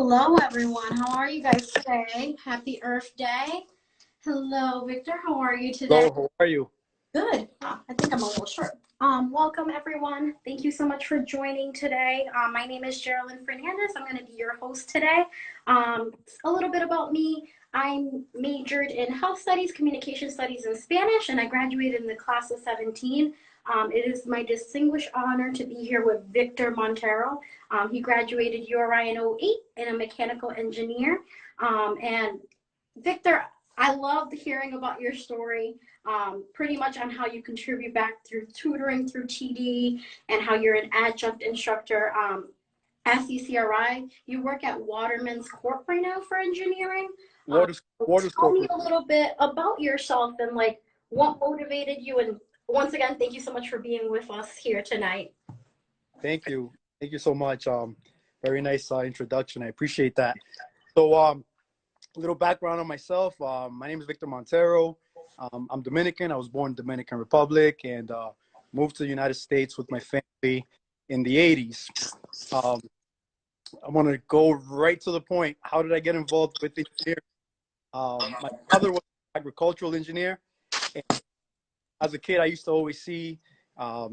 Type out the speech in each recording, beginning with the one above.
Hello, everyone. How are you guys today? Happy Earth Day. Hello, Victor. How are you today? Hello, how are you? Good. I think I'm a little short. Welcome, everyone. Thank you so much for joining today. My name is Geraldine Fernandez. I'm going to be your host today. A little bit about me. I majored in health studies, communication studies, and Spanish, and I graduated in the class of 17. It is my distinguished honor to be here with Victor Montero. He graduated URI in '08 and a mechanical engineer. And Victor, I loved hearing about your story, pretty much on how you contribute back through tutoring through TD and how you're an adjunct instructor at CCRI. You work at Waterman's Corp right now for engineering. Waters Tell me Corporate. a little bit about yourself and like what motivated you. And once again, thank you so much for being with us here tonight. Thank you. Thank you so much. Very nice introduction. I appreciate that. So, a little background on myself. My name is Victor Montero. I'm Dominican. I was born in Dominican Republic and moved to the United States with my family in the 80s. I want to go right to the point. How did I get involved with engineering? My father was an agricultural engineer. And as a kid, I used to always see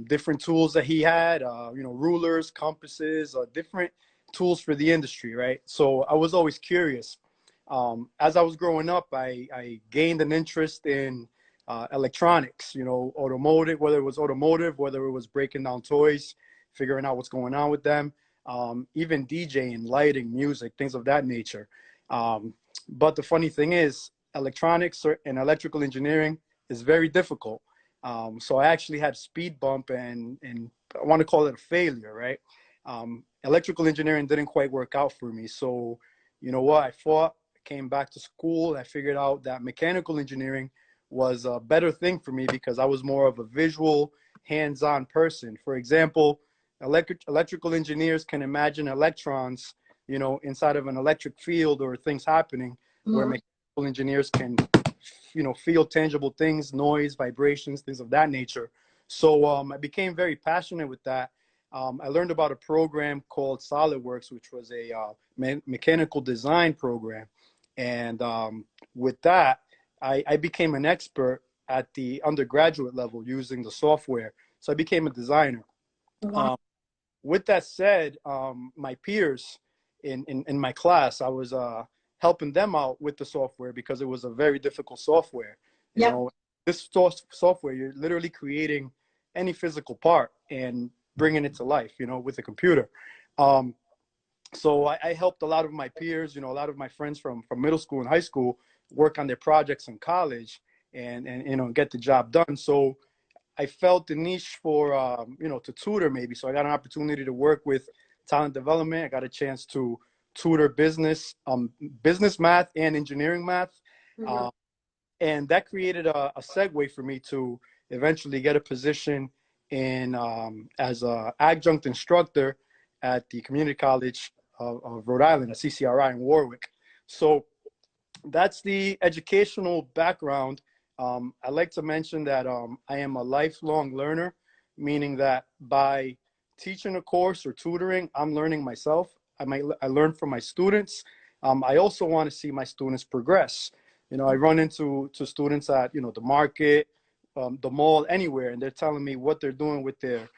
different tools that he had, rulers, compasses, different tools for the industry, right? So I was always curious. As I was growing up, I gained an interest in electronics, automotive, whether it was breaking down toys, figuring out what's going on with them, even DJing, lighting, music, things of that nature. But the funny thing is, electronics and electrical engineering is very difficult. So I actually had speed bump and I want to call it a failure, right? Electrical engineering didn't quite work out for me. So you know what? I fought, came back to school. I figured out that mechanical engineering was a better thing for me because I was more of a visual, hands-on person. For example, electrical engineers can imagine electrons, inside of an electric field or things happening, where mechanical engineers can feel tangible things, noise, vibrations, things of that nature. So I became very passionate with that. I learned about a program called SolidWorks, which was a mechanical design program. And with that, I became an expert at the undergraduate level using the software. So I became a designer. Wow. With that said, my peers in my class, I was helping them out with the software because it was a very difficult software. This software, you're literally creating any physical part and bringing it to life, with a computer. So I helped a lot of my peers, a lot of my friends from middle school and high school work on their projects in college and get the job done. So I felt the niche for, to tutor maybe. So I got an opportunity to work with talent development. I got a chance to tutor business math and engineering math. And that created a segue for me to eventually get a position in as an adjunct instructor at the community college of Rhode Island, at CCRI in Warwick. So that's the educational background. I like to mention that I am a lifelong learner, meaning that by teaching a course or tutoring, I'm learning myself. I learn from my students. I also want to see my students progress. I run into students at the market, the mall, anywhere, and they're telling me what they're doing with their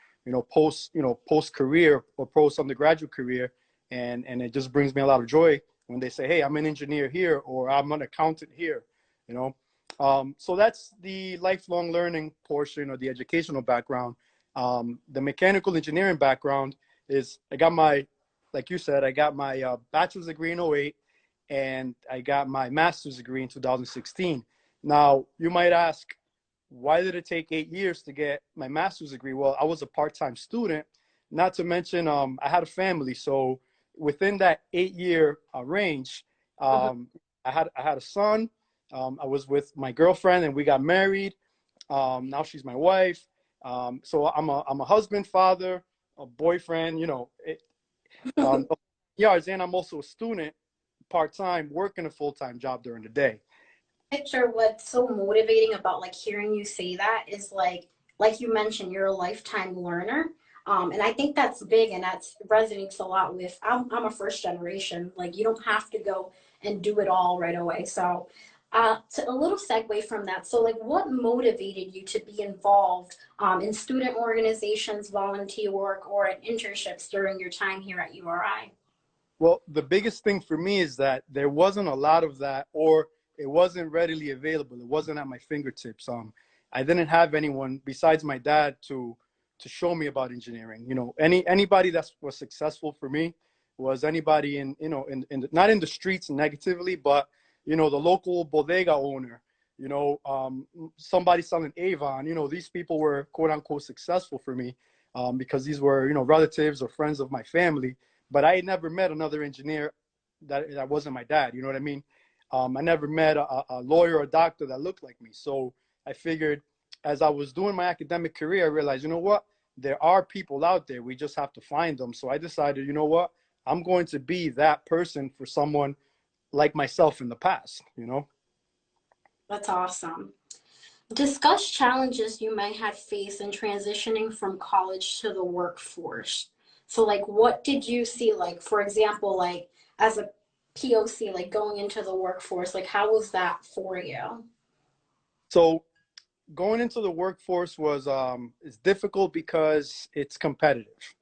post career or post undergraduate career, and it just brings me a lot of joy when they say, hey, I'm an engineer here, or I'm an accountant here. So that's the lifelong learning portion of the educational background. The mechanical engineering background is like you said, I got my bachelor's degree in '08 and I got my master's degree in 2016. Now, you might ask, why did it take 8 years to get my master's degree? Well, I was a part-time student, not to mention I had a family. So within that 8-year range, I had a son. I was with my girlfriend and we got married. Now she's my wife. So I'm a husband, father, a boyfriend, and I'm also a student part-time, working a full-time job during the day. Picture what's so motivating about like hearing you say that is like you mentioned, you're a lifetime learner. And I think that's big, and that resonates a lot with, I'm a first generation. Like, you don't have to go and do it all right away. So, a little segue from that. So, like, what motivated you to be involved in student organizations, volunteer work, or in internships during your time here at URI? Well, the biggest thing for me is that there wasn't a lot of that, or it wasn't readily available. It wasn't at my fingertips. I didn't have anyone besides my dad to show me about engineering. You know, anybody that was successful for me was anybody in, you know, not in the streets negatively, but, you know, the local bodega owner, you know, somebody selling Avon. You know, these people were quote unquote successful for me, because these were, you know, relatives or friends of my family. But I had never met another engineer that wasn't my dad. You know what I mean? I never met a lawyer or a doctor that looked like me. So I figured, as I was doing my academic career, I realized, you know what? There are people out there. We just have to find them. So I decided, you know what? I'm going to be that person for someone like myself in the past, you know? That's awesome. Discuss challenges you might have faced in transitioning from college to the workforce. So, like, what did you see, like, for example, like, as a POC, like, going into the workforce, like, how was that for you? So going into the workforce was is difficult because it's competitive.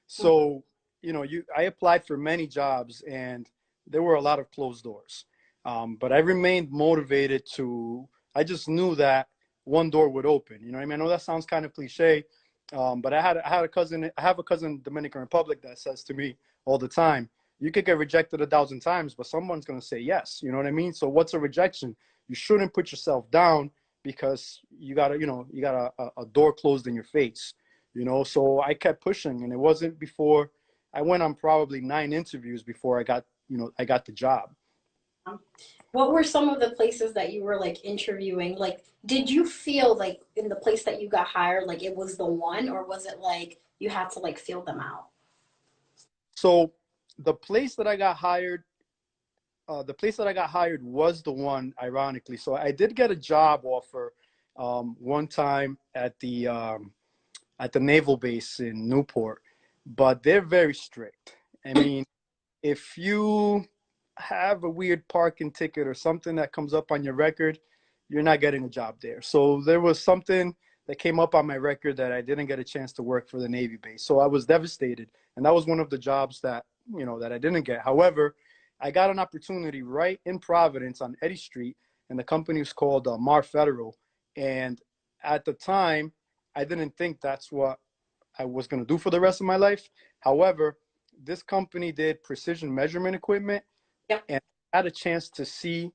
So, you know, I applied for many jobs and there were a lot of closed doors. But I remained motivated to, I just knew that one door would open. You know what I mean? I know that sounds kind of cliche, but I had a cousin, I have a cousin in the Dominican Republic that says to me all the time, you could get rejected 1,000 times, but someone's going to say yes. You know what I mean? So what's a rejection? You shouldn't put yourself down because you got a, you know, you got a door closed in your face, you know? So I kept pushing, and it wasn't before I went on probably 9 interviews before I got, you know, I got the job. What were some of the places that you were like interviewing? Like, did you feel like in the place that you got hired, like it was the one, or was it like you had to like feel them out? So the place that I got hired, the place that I got hired was the one, ironically. So I did get a job offer one time at the naval base in Newport, but they're very strict. I mean, if you have a weird parking ticket or something that comes up on your record, you're not getting a job there. So there was something that came up on my record that I didn't get a chance to work for the Navy base. So I was devastated. And that was one of the jobs that, you know, that I didn't get. However, I got an opportunity right in Providence on Eddy Street, and the company was called Mar Federal. And at the time, I didn't think that's what I was going to do for the rest of my life. However, this company did precision measurement equipment, Yep. and I had a chance to see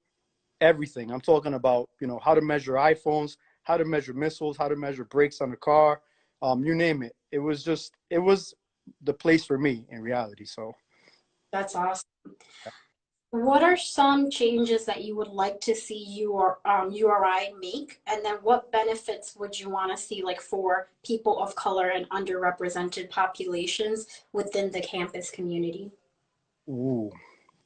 everything. I'm talking about, you know, how to measure iPhones, how to measure missiles, how to measure brakes on a car, you name it. It was the place for me in reality. So That's awesome. What are some changes that you would like to see URI make? And then what benefits would you want to see like for people of color and underrepresented populations within the campus community? ooh,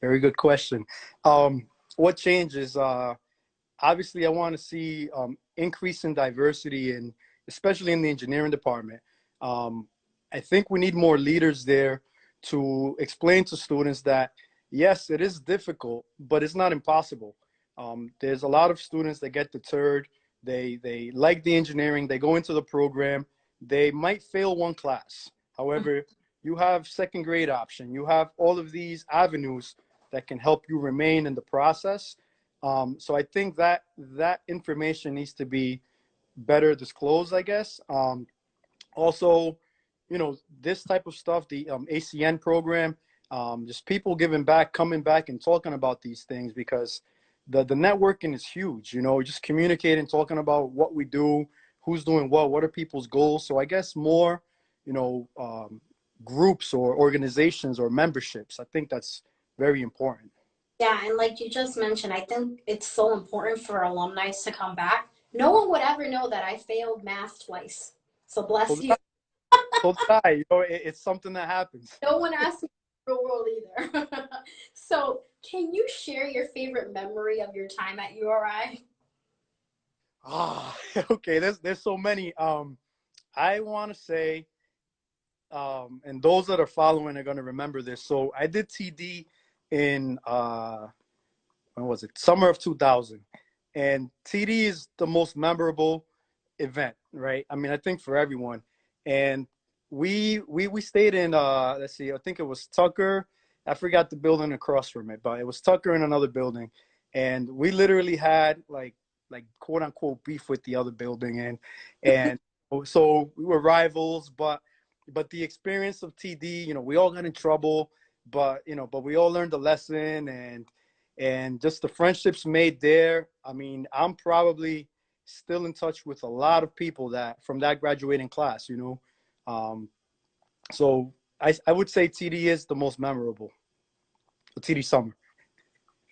very good question. What changes? Obviously, I want to see increase in diversity, and especially in the engineering department. Um, I think we need more leaders there to explain to students that yes, it is difficult, but it's not impossible. There's a lot of students that get deterred. They like the engineering. They go into the program. They might fail one class. However, you have second grade option. You have all of these avenues that can help you remain in the process. So I think that that information needs to be better disclosed, I guess. Also, you know, this type of stuff, the ACN program, just people giving back, coming back and talking about these things, because the networking is huge, you know, just communicating, talking about what we do, who's doing what are people's goals. So I guess more, you know, groups or organizations or memberships, I think that's very important. Yeah, and like you just mentioned, I think it's so important for alumni to come back. No one would ever know that I failed math twice. So So bless did you. I, so did I, you know, it's something that happens. No one asked me in the real world either. So can you share your favorite memory of your time at URI? Ah, okay. There's so many. I want to say and those that are following are going to remember this. So I did TD in when was it? Summer of 2000, and TD is the most memorable event, right? I mean, I think for everyone. And we stayed in let's see, I think it was Tucker. I forgot the building across from it, but it was Tucker in another building, and we literally had like quote unquote beef with the other building, and so we were rivals, but the experience of TD, we all got in trouble, but we all learned a lesson, and just the friendships made there. I mean, I'm probably still in touch with a lot of people that from that graduating class. So I would say TD is the most memorable, the TD summer.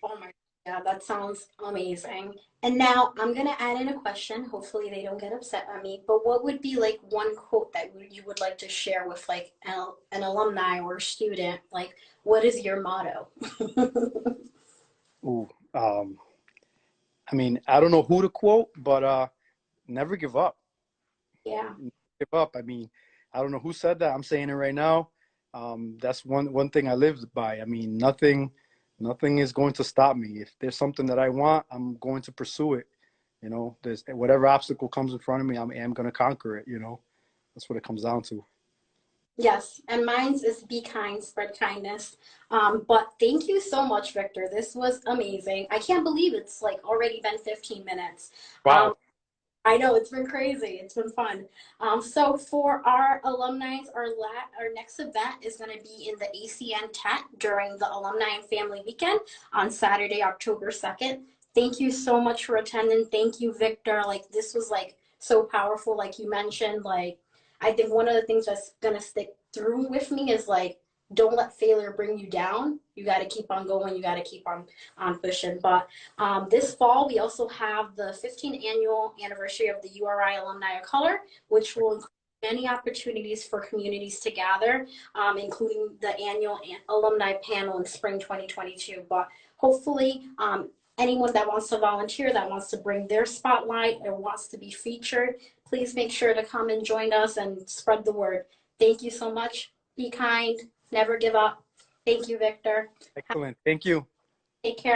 Oh my, yeah, that sounds amazing. And now I'm gonna add in a question. Hopefully they don't get upset at me. But what would be like one quote that you would like to share with like an alumni or a student? Like, what is your motto? Ooh, I mean, I don't know who to quote, but never give up. Yeah. Never give up. I mean, I don't know who said that. I'm saying it right now. That's one thing I live by. I mean, nothing is going to stop me. If there's something that I want, I'm going to pursue it. There's whatever obstacle comes in front of me, I am going to conquer it. That's what it comes down to. Yes, and mine's is be kind, spread kindness. But thank you so much, Victor. This was amazing. I can't believe it's like already been 15 minutes. Um, Wow. I know it's been crazy. It's been fun. So for our alumni, our next event is going to be in the ACN tent during the Alumni and Family Weekend on Saturday, October 2nd. Thank you so much for attending. Thank you, Victor. Like this was like so powerful. Like you mentioned, like I think one of the things that's going to stick through with me is like don't let failure bring you down. You got to keep on going. You got to keep on pushing. But this fall, we also have the 15th annual anniversary of the URI Alumni of Color, which will include many opportunities for communities to gather, including the annual alumni panel in spring 2022. But hopefully, anyone that wants to volunteer, that wants to bring their spotlight or wants to be featured, please make sure to come and join us and spread the word. Thank you so much. Be kind, never give up. Thank you, Victor. Excellent. Thank you. Take care.